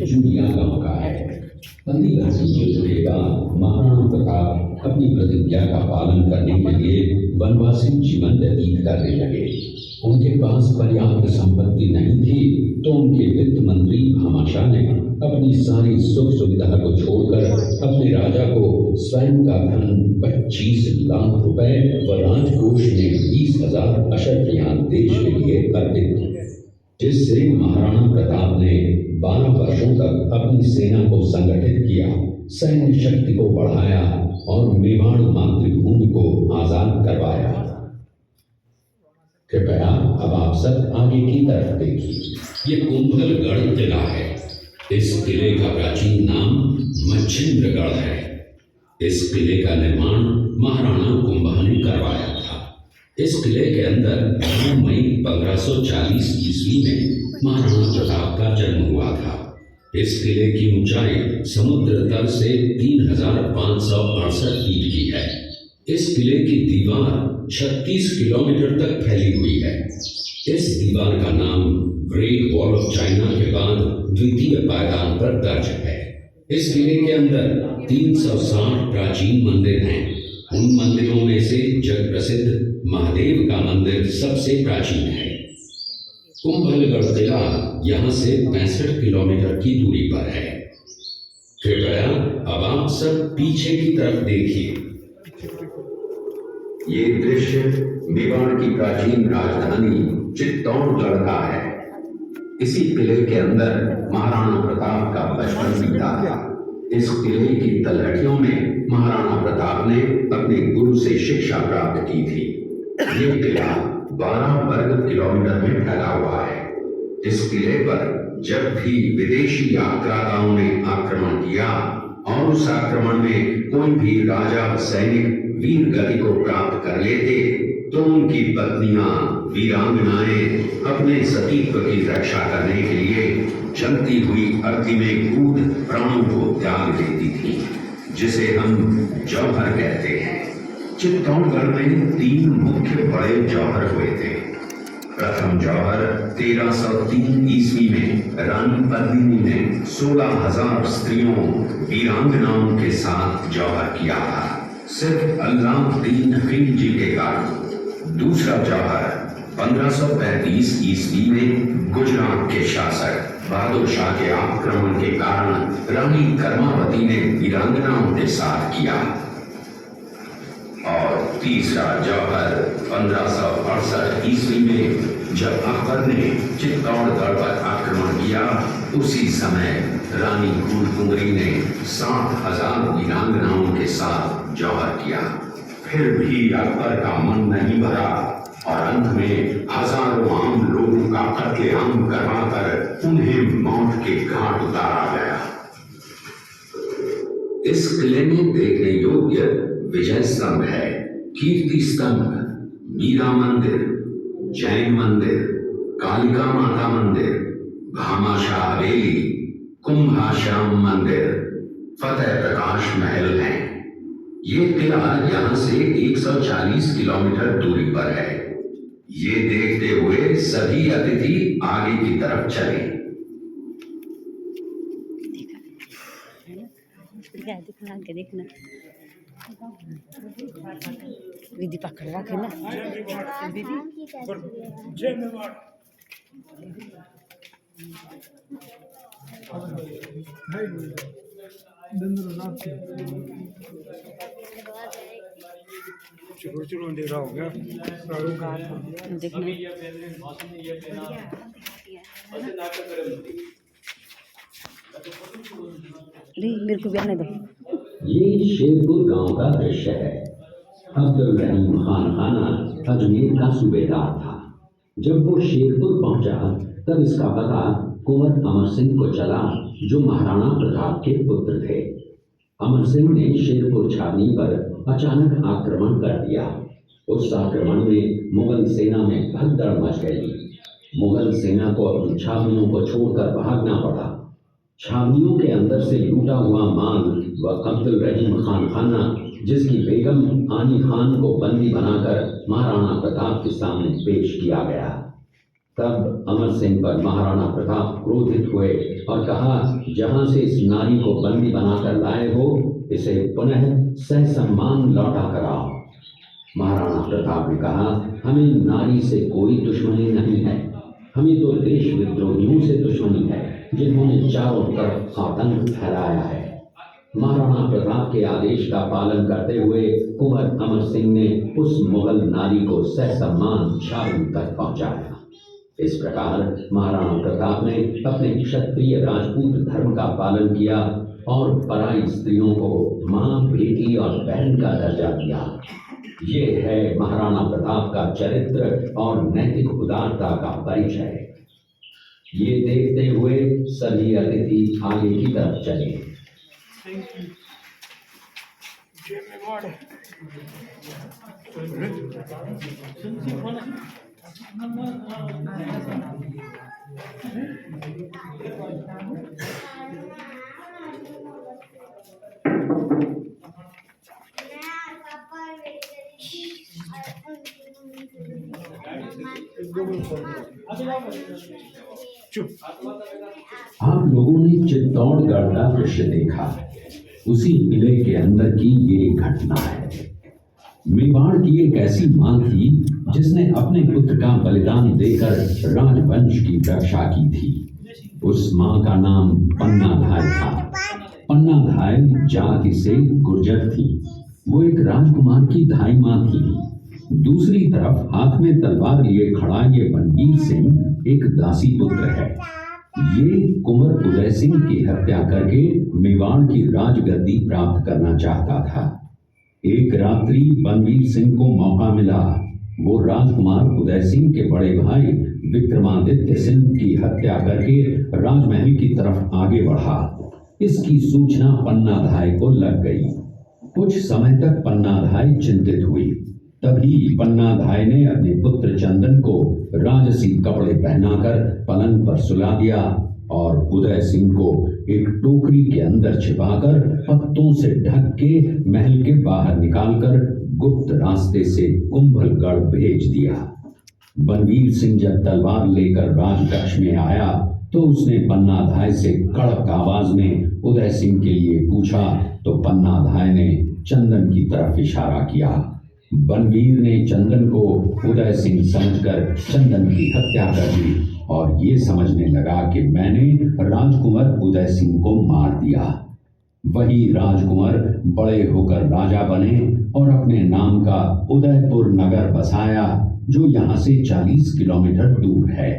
चूड़िया का मौका है। पति पत्नी युद्ध के बाद महाराणा प्रताप अपनी प्रतिज्ञा का पालन करने के लिए वनवासी जीवन व्यतीत करने लगे। उनके पास पर्याप्त संपत्ति नहीं थी, तो उनके वित्त मंत्री भामाशाह ने अपनी सारी सुख सुविधा को छोड़कर अपने राजा को स्वयं का धन 25 लाख रुपए व राजकोष में 20,000 अशर्फियां देश के लिए अर्पित की, जिससे महाराणा प्रताप ने 12 वर्षों तक अपनी सेना को संगठित किया, सैन्य शक्ति को बढ़ाया और मेवाड़ मातृभूमि को आजाद करवाया। कृपया अब आप सब आगे की तरफ देखिए। ये कुंभलगढ़ किला है। इस किले का प्राचीन नाम मच्छिंद्रगढ़ है। इस किले का निर्माण महाराणा कुंभा ने करवाया था। इस किले के अंदर 9 मई 1540 ईस्वी में महाराणा प्रताप का जन्म हुआ था। इस किले की ऊंचाई समुद्र तल से 3568 फीट की है। इस किले की दीवार 36 किलोमीटर तक फैली हुई है। इस दीवार का नाम ग्रेट वॉल ऑफ चाइना के बाद द्वितीय पायदान पर दर्ज है। इस किले के अंदर 360 प्राचीन मंदिर हैं। उन मंदिरों में से जग प्रसिद्ध महादेव का मंदिर सबसे प्राचीन है। कुंभलगढ़ किला यहाँ से 65 किलोमीटर की दूरी पर है। कृपया अब आप सब पीछे की तरफ देखिए। ये दृश्य मेवाड़ की प्राचीन राजधानी चित्तौड़गढ़ का है। इसी किले के अंदर महाराणा प्रताप का बचपन बीता था। इस किले की तलहटियों में महाराणा प्रताप ने अपने गुरु से शिक्षा प्राप्त की थी। ये किला 12 वर्ग किलोमीटर में फैला हुआ है। इस किले पर जब भी विदेशी आक्रांताओं ने आक्रमण किया और उस आक्रमण में कोई भी राजा सैनिक वीर गति को प्राप्त कर लेते, तो उनकी पत्नियां वीरांगनाएं अपने सतीत्व की रक्षा करने के लिए जलती हुई अग्नि में कूद प्राणों को त्याग देती थी, जिसे हम जौहर कहते हैं। चित्तौड़गढ़ में 3 मुख्य बड़े जौहर हुए थे। प्रथम जौहर 1303 ईस्वी में रानी पद्मिनी ने 16,000 स्त्रियों वीरांगनाओं के साथ जौहर किया था, सिर्फ अल्लाउद्दीन खिलजी के कारण। दूसरा जौहर 1535 ईस्वी में गुजरात के शासक बहादुर शाह के आक्रमण के कारण रानी कर्मावती ने वीरांगनाओं के साथ किया। और तीसरा जौहर 1568 ईस्वी में जब अकबर ने चित्तौड़गढ़ पर आक्रमण किया, उसी समय रानी फूलकुंवरी ने 60,000 वीरांगनाओं के साथ जौहर किया। फिर भी अकबर का मन नहीं भरा और अंत में हजारों आम लोगों का कत्लेआम करवाकर उन्हें मौत के घाट उतारा गया। इस किले में देखने योग्य विजय स्तंभ है, कीर्ति स्तंभ, मीरा मंदिर, जैन मंदिर, कालिका माता मंदिर, भामाशाह हवेली, कुंभाश्याम मंदिर, फतेह प्रकाश महल है। ये किला यहाँ से 140 किलोमीटर दूरी पर है। ये देखते हुए सभी अतिथि आगे की तरफ चले। देखना विधि पकड़ रखे ना चलो अंधेरा हो गया। मेरे को भी आने दो। ये शेरपुर गांव का दृश्य है। अब्दुल रहीम खान खाना अजमेर का सूबेदार था। जब वो शेरपुर पहुंचा तब इसका पता कुंवर अमर सिंह को चला, जो महाराणा प्रताप के पुत्र थे। अमर सिंह ने शेरपुर छावनी पर अचानक आक्रमण कर दिया। उस आक्रमण में मुगल सेना में भगदड़ मच गई। मुगल सेना को अपनी छावनियों को छोड़कर भागना पड़ा। छावनियों के अंदर से लूटा हुआ माल व अब्दुल रहीम खान खाना जिसकी बेगम आनी खान को बंदी बनाकर महाराणा प्रताप के सामने पेश किया गया। तब अमर सिंह पर महाराणा प्रताप क्रोधित हुए और कहा, जहां से इस नारी को बंदी बनाकर लाए हो, इसे पुनः ससम्मान लौटा कराओ। महाराणा प्रताप ने कहा, हमें नारी से कोई दुश्मनी नहीं है, हमें तो देश विद्रोहियों से दुश्मनी है जिन्होंने चारों तरफ आतंक फैलाया है। महाराणा प्रताप के आदेश का पालन करते हुए कुंवर अमर सिंह ने उस मुगल नारी को ससम्मान चारों तक पहुंचाया। इस प्रकार महाराणा प्रताप ने अपने क्षत्रिय राजपूत धर्म का पालन किया और पराई स्त्रियों को मां, बेटी और बहन का दर्जा दिया। ये है महाराणा प्रताप का चरित्र और नैतिक उदारता का परिचय। ये देखते हुए सभी अतिथि आगे की तरफ चले। आप लोगों ने चित्तौड़गढ़ का दृश्य देखा। उसी किले के अंदर की ये घटना है। मेवाड़ की एक ऐसी मां थी जिसने अपने पुत्र का बलिदान देकर राजवंश की रक्षा की थी। उस मां का नाम पन्नाधाय था। पन्नाधाय जाति से गुर्जर थी। वो एक राजकुमार की धाई मां थी। दूसरी तरफ हाथ में तलवार लिए खड़ा ये बनवीर सिंह एक दासी पुत्र है। ये कुंवर उदय सिंह की हत्या करके मेवाड़ की राजगद्दी प्राप्त करना चाहता था। एक रात्रि बनवीर सिंह को मौका मिला। वो राजकुमार उदय सिंह के बड़े भाई विक्रमादित्य सिंह की हत्या करके राजमहल की तरफ आगे बढ़ा। इसकी सूचना पन्नाधाय को लग गई। कुछ समय तक पन्नाधाय चिंतित हुई। तभी पन्नाधाय ने अपने पुत्र चंदन को राजसी कपड़े पहनाकर पलंग पर सुला दिया और उदय सिंह को एक टोकरी के अंदर छिपाकर पत्तों से ढक के महल के बाहर निकालकर गुप्त रास्ते से कुंभलगढ़ भेज दिया। बनवीर सिंह जब तलवार लेकर राजकक्ष में आया तो उसने पन्नाधाय से कड़क आवाज में उदय सिंह के लिए पूछा तो पन्नाधाय ने चंदन की तरफ इशारा किया। बनवीर ने चंदन को उदय सिंह समझकर चंदन की हत्या कर दी और ये समझने लगा कि मैंने राजकुमार उदय सिंह को मार दिया। वही राजकुमार बड़े होकर राजा बने और अपने नाम का उदयपुर नगर बसाया जो यहाँ से 40 किलोमीटर दूर है।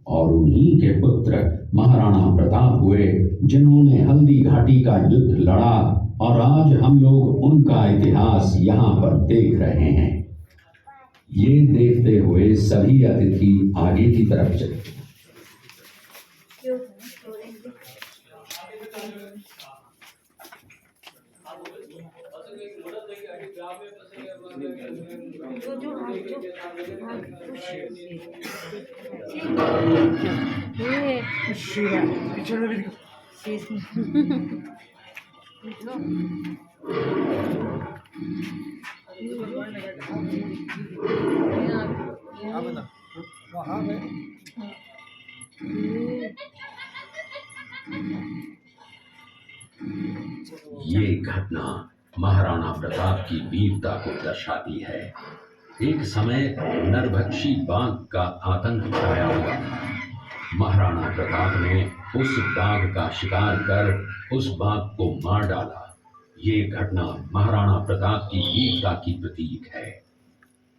और उन्हीं के पुत्र महाराणा प्रताप हुए जिन्होंने हल्दी घाटी का युद्ध लड़ा और आज हम लोग उनका इतिहास यहाँ पर देख रहे हैं। ये देखते हुए सभी अतिथि आगे की तरफ चले। ये घटना महाराणा प्रताप की वीरता को दर्शाती है। एक समय नरभक्षी बाघ का आतंक छाया हुआ था। महाराणा प्रताप ने उस बाघ का शिकार कर उस बाघ को मार डाला। ये घटना महाराणा प्रताप की वीरता की प्रतीक है।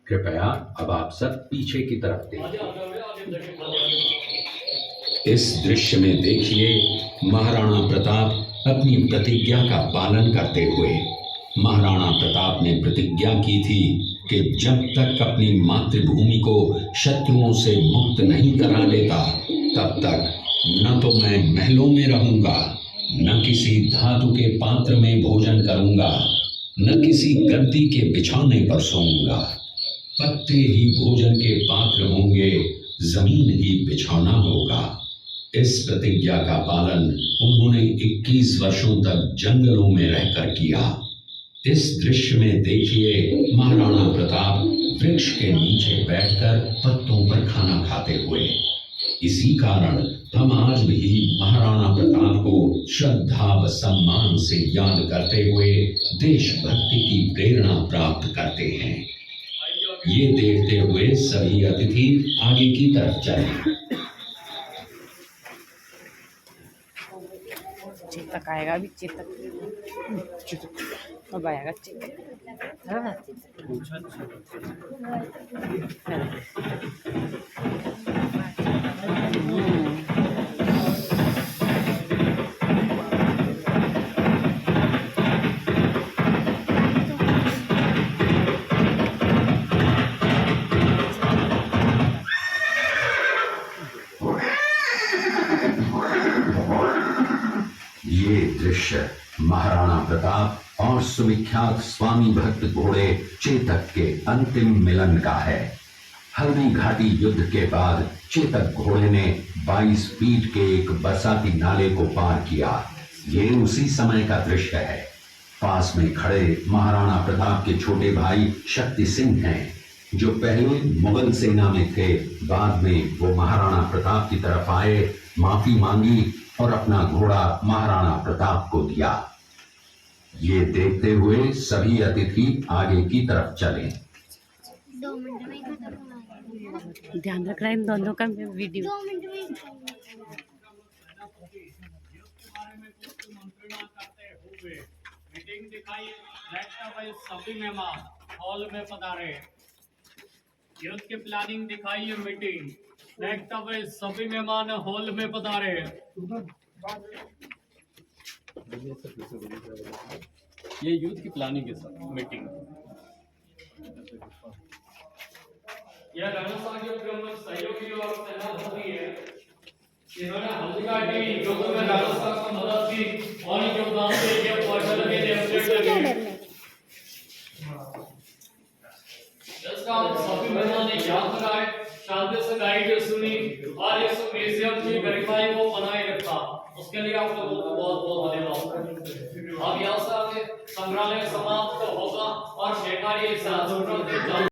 कृपया अब आप सब पीछे की तरफ देखिए। इस दृश्य में देखिए महाराणा प्रताप अपनी प्रतिज्ञा का पालन करते हुए। महाराणा प्रताप ने प्रतिज्ञा की थी कि जब तक अपनी मातृभूमि को शत्रुओं से मुक्त नहीं करा लेता तब तक न तो मैं महलों में रहूंगा, न किसी धातु के पात्र में भोजन करूंगा, न किसी गद्दी के बिछौने पर सोऊंगा। पत्ते ही भोजन के पात्र होंगे, जमीन ही बिछौना होगा। इस प्रतिज्ञा का पालन उन्होंने 21 वर्षों तक जंगलों में रहकर किया। इस दृश्य में देखिए महाराणा प्रताप वृक्ष के नीचे बैठकर पत्तों पर खाना खाते हुए। इसी कारण हम आज भी महाराणा प्रताप को श्रद्धा व सम्मान से याद करते हुए देशभक्ति की प्रेरणा प्राप्त करते हैं। ये देखते हुए सभी अतिथि आगे की तरफ चलें। चेतक आएगा अभी, चेतक अब आएगा चेतक। हाँ ये दृश्य महाराणा प्रताप और सुविख्यात स्वामी भक्त घोड़े चेतक के अंतिम मिलन का है। हल्दी घाटी युद्ध के बाद चेतक घोड़े ने 22 फीट के एक बरसाती नाले को पार किया। ये उसी समय का दृश्य है। पास में खड़े महाराणा प्रताप के छोटे भाई शक्ति सिंह हैं, जो पहले मुगल सेना में थे। बाद में वो महाराणा प्रताप की तरफ आए, माफी मांगी और अपना घोड़ा महाराणा प्रताप को दिया। ये देखते हुए सभी अतिथि आगे की तरफ चले। 2 मिनट में खत्म होगा। ध्यान रखना इन दोनों का वीडियो। 2 मिनट में मीटिंग दिखाई बैठता हुए सभी मेहमान हॉल में पधारे। युद्ध की प्लानिंग दिखाई है। मीटिंग देखता हुए सभी मेहमान हॉल में पधारे। ये युद्ध की प्लानिंग है सर। मीटिंग यह रणसांगियों प्रमुख सहयोगी और सेनापति है। इन्होंने हल्दीघाटी युद्ध में राजस्थान को मदद की और योगदान से ये कौशल के डेमोस्ट्रेट लगे। इसका हम सभी मेहमान ने याद कराए, शांति से गाइड सुनी और इस म्यूजियम की गरिमाई को बनाए रखा। उसके लिए आप लोगों को बहुत बहुत धन्यवाद। अब यहाँ से आगे संग्रहालय समाप्त होगा और शेखारी सांस्कृतिक